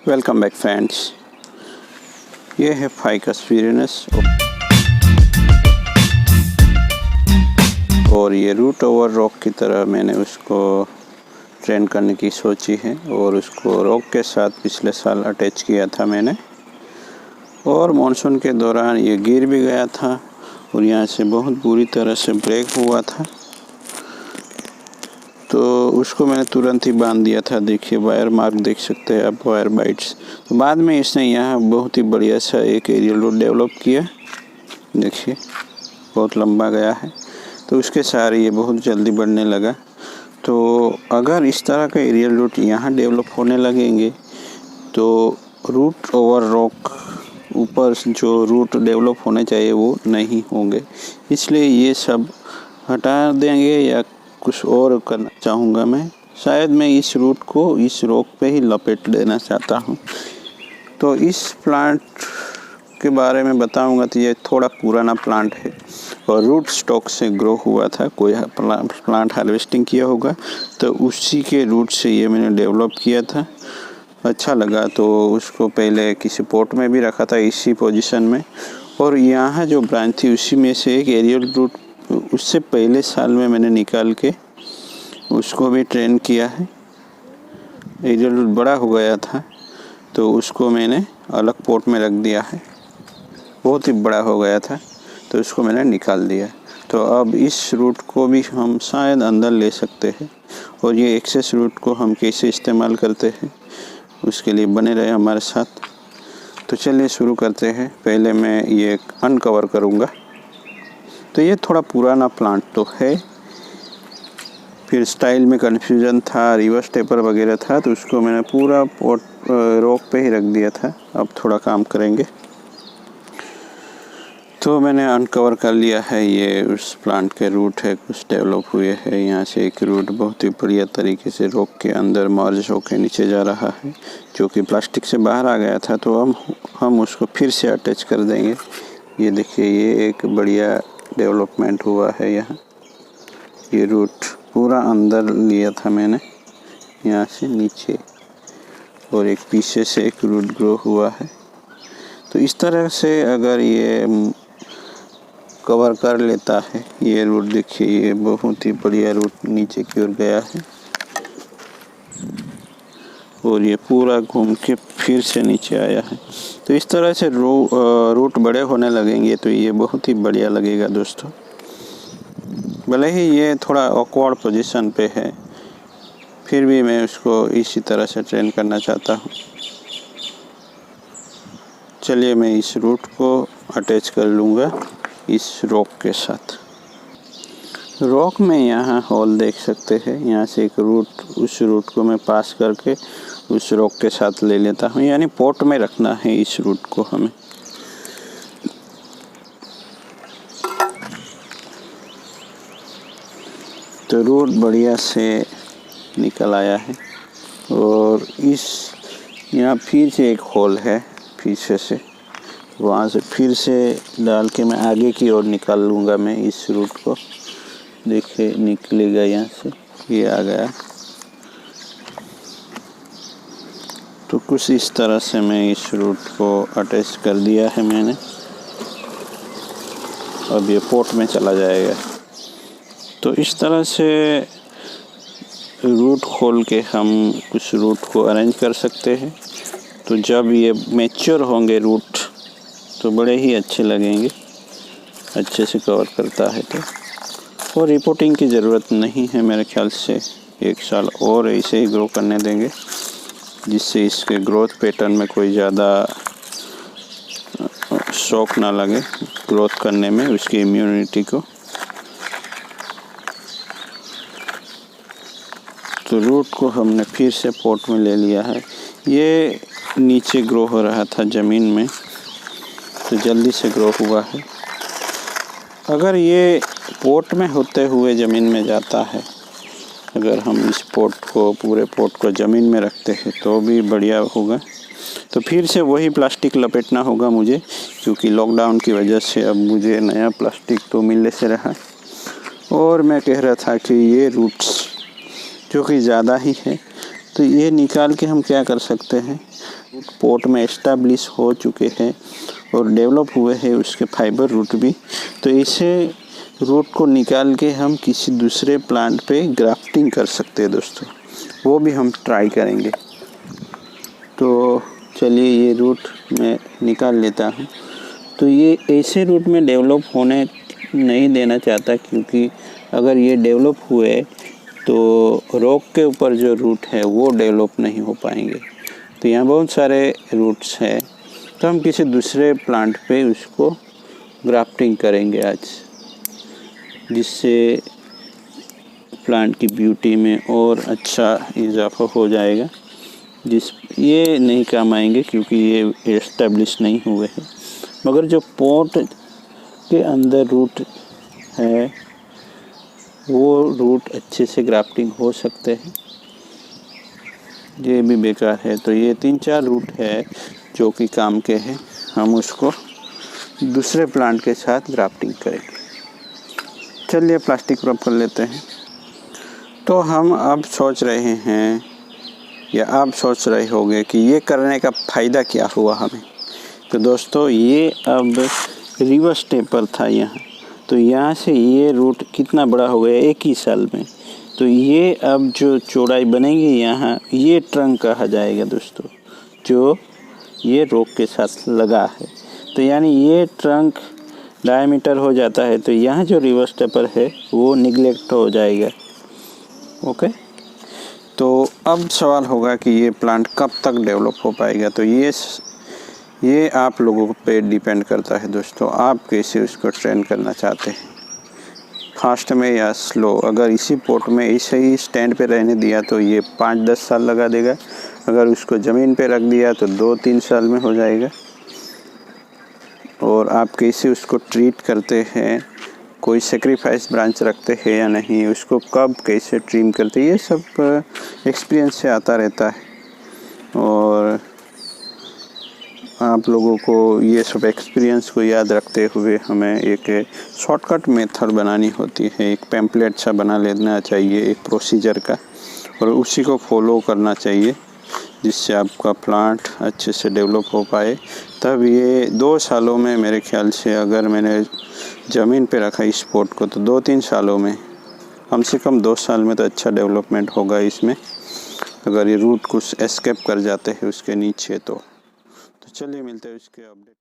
Welcome back friends. ये है ficus वीरेनस और ये रूट ओवर रॉक की तरह मैंने उसको ट्रेन करने की सोची है और उसको रॉक के साथ पिछले साल अटैच किया था मैंने, और मानसून के दौरान ये गिर भी गया था और यहाँ से बहुत बुरी तरह से ब्रेक हुआ था, तो उसको मैंने तुरंत ही बांध दिया था। देखिए वायर मार्क देख सकते हैं आप, वायर बाइट्स। तो बाद में इसने यहाँ बहुत ही बढ़िया सा एक एरियल रूट डेवलप किया। देखिए बहुत लंबा गया है, तो उसके सहारे ये बहुत जल्दी बढ़ने लगा। तो अगर इस तरह का एरियल रूट यहाँ डेवलप होने लगेंगे तो रूट ओवर रॉक ऊपर जो रूट डेवलप होने चाहिए वो नहीं होंगे, इसलिए ये सब हटा देंगे या कुछ और करना चाहूँगा मैं। शायद मैं इस रूट को इस रॉक पे ही लपेट देना चाहता हूँ। तो इस प्लांट के बारे में बताऊँगा तो ये थोड़ा पुराना प्लांट है और रूट स्टॉक से ग्रो हुआ था। कोई प्लांट हार्वेस्टिंग किया होगा तो उसी के रूट से ये मैंने डेवलप किया था। अच्छा लगा तो उसको पहले किसी पॉट में भी रखा था इसी पोजीशन में, और यहाँ जो ब्रांच थी उसी में से एक एरियल रूट उससे पहले साल में मैंने निकाल के उसको भी ट्रेन किया है। एरियल रूट बड़ा हो गया था तो उसको मैंने अलग पॉट में रख दिया है, बहुत ही बड़ा हो गया था तो उसको मैंने निकाल दिया। तो अब इस रूट को भी हम शायद अंदर ले सकते हैं, और ये एक्सेस रूट को हम कैसे इस्तेमाल करते हैं उसके लिए बने रहे हमारे साथ। तो चलिए शुरू करते हैं। पहले मैं ये अनकवर करूँगा। तो ये थोड़ा पुराना प्लांट तो है, फिर स्टाइल में कन्फ्यूजन था, रिवर्स टेपर वगैरह था, तो उसको मैंने पूरा पॉट रॉक पे ही रख दिया था। अब थोड़ा काम करेंगे। तो मैंने अनकवर कर लिया है, ये उस प्लांट के रूट है, कुछ डेवलप हुए हैं। यहाँ से एक रूट बहुत ही बढ़िया तरीके से रॉक के अंदर मर्ज होकर नीचे जा रहा है, जो कि प्लास्टिक से बाहर आ गया था। तो हम उसको फिर से अटैच कर देंगे। ये देखिए ये एक बढ़िया डेवलपमेंट हुआ है यहाँ। ये रूट पूरा अंदर लिया था मैंने यहाँ से नीचे, और एक पीछे से एक रूट ग्रो हुआ है। तो इस तरह से अगर ये कवर कर लेता है ये रूट, देखिए ये बहुत ही बढ़िया रूट नीचे की ओर गया है, और ये पूरा घूम के फिर से नीचे आया है। तो इस तरह से रूट बड़े होने लगेंगे तो ये बहुत ही बढ़िया लगेगा दोस्तों। भले ही ये थोड़ा ऑकवर्ड पोजीशन पे है, फिर भी मैं उसको इसी तरह से ट्रेन करना चाहता हूँ। चलिए मैं इस रूट को अटैच कर लूँगा इस रॉक के साथ। रॉक में यहाँ होल देख सकते हैं, यहाँ से एक रूट, उस रूट को मैं पास करके उस रॉक के साथ ले लेता हूँ, यानी पॉट में रखना है इस रूट को हमें। तो रूट बढ़िया से निकल आया है, और इस यहाँ फिर से एक होल है पीछे से, वहाँ से फिर से डाल के मैं आगे की ओर निकाल लूँगा मैं इस रूट को। देखिए निकलेगा यहाँ से, ये आ गया। तो कुछ इस तरह से मैं इस रूट को अटैच कर दिया है मैंने। अब ये पॉट में चला जाएगा। तो इस तरह से रूट खोल के हम कुछ रूट को अरेंज कर सकते हैं। तो जब ये मैच्योर होंगे रूट तो बड़े ही अच्छे लगेंगे, अच्छे से कवर करता है। तो और रिपोर्टिंग की ज़रूरत नहीं है मेरे ख्याल से, एक साल और ऐसे ही ग्रो करने देंगे, जिससे इसके ग्रोथ पैटर्न में कोई ज़्यादा शॉक ना लगे ग्रोथ करने में उसकी इम्यूनिटी को। तो रूट को हमने फिर से पॉट में ले लिया है। ये नीचे ग्रो हो रहा था ज़मीन में, तो जल्दी से ग्रो हुआ है। अगर ये पॉट में होते हुए ज़मीन में जाता है, अगर हम इस पॉट को, पूरे पॉट को ज़मीन में रखते हैं तो भी बढ़िया होगा। तो फिर से वही प्लास्टिक लपेटना होगा मुझे, क्योंकि लॉकडाउन की वजह से अब मुझे नया प्लास्टिक तो मिलने से रहा। और मैं कह रहा था कि ये रूट्स जो कि ज़्यादा ही है, तो ये निकाल के हम क्या कर सकते हैं, पोट में एस्टाब्लिश हो चुके हैं और डेवलप हुए हैं उसके फाइबर रूट भी, तो इसे रूट को निकाल के हम किसी दूसरे प्लांट पे ग्राफ्टिंग कर सकते हैं दोस्तों, वो भी हम ट्राई करेंगे। तो चलिए ये रूट मैं निकाल लेता हूँ। तो ये ऐसे रूट में डेवलप होने नहीं देना चाहता, क्योंकि अगर ये डेवलप हुए तो रॉक के ऊपर जो रूट है वो डेवलप नहीं हो पाएंगे। तो यहाँ बहुत सारे रूट्स हैं, तो हम किसी दूसरे प्लांट पे उसको ग्राफ्टिंग करेंगे आज, जिससे प्लांट की ब्यूटी में और अच्छा इजाफा हो जाएगा। ये नहीं काम आएंगे क्योंकि ये एस्टेब्लिश नहीं हुए हैं, मगर जो पॉट के अंदर रूट है वो रूट अच्छे से ग्राफ्टिंग हो सकते हैं। ये भी बेकार है, तो ये 3-4 रूट है जो कि काम के हैं, हम उसको दूसरे प्लांट के साथ ग्राफ्टिंग करेंगे। चलिए प्लास्टिक रब कर लेते हैं। तो हम अब सोच रहे हैं, या आप सोच रहे होंगे कि ये करने का फ़ायदा क्या हुआ हमें। तो दोस्तों ये अब रिवर्स टेपर था यहाँ, तो यहाँ से ये रूट कितना बड़ा हो गया एक ही साल में। तो ये अब जो चौड़ाई बनेगी यहाँ, ये ट्रंक कहा जाएगा दोस्तों, जो ये रोक के साथ लगा है। तो यानी ये ट्रंक डायमीटर हो जाता है, तो यहाँ जो रिवर्स टेपर है वो निगलेक्ट हो जाएगा। ओके, तो अब सवाल होगा कि ये प्लांट कब तक डेवलप हो पाएगा। तो ये आप लोगों पे डिपेंड करता है दोस्तों, आप कैसे उसको ट्रेन करना चाहते हैं, फास्ट में या स्लो। अगर इसी पोट में ऐसे ही स्टैंड पे रहने दिया तो ये 5-10 साल लगा देगा, अगर उसको ज़मीन पे रख दिया तो 2-3 साल में हो जाएगा। और आप कैसे उसको ट्रीट करते हैं, कोई सेक्रीफाइस ब्रांच रखते हैं या नहीं, उसको कब कैसे ट्रिम करते हैं, ये सब एक्सपीरियंस से आता रहता है। और आप लोगों को ये सब एक्सपीरियंस को याद रखते हुए हमें एक शॉर्टकट मेथड बनानी होती है, एक पैम्पलेट सा बना लेना चाहिए एक प्रोसीजर का, और उसी को फॉलो करना चाहिए, जिससे आपका प्लांट अच्छे से डेवलप हो पाए। तब ये 2 सालों में, मेरे ख्याल से अगर मैंने ज़मीन पे रखा इस पॉट को, तो 2-3 सालों में, कम से कम 2 साल में तो अच्छा डेवलपमेंट होगा इसमें, अगर ये रूट कुछ एस्केप कर जाते हैं उसके नीचे। तो चलिए मिलते हैं उसके अपडेट।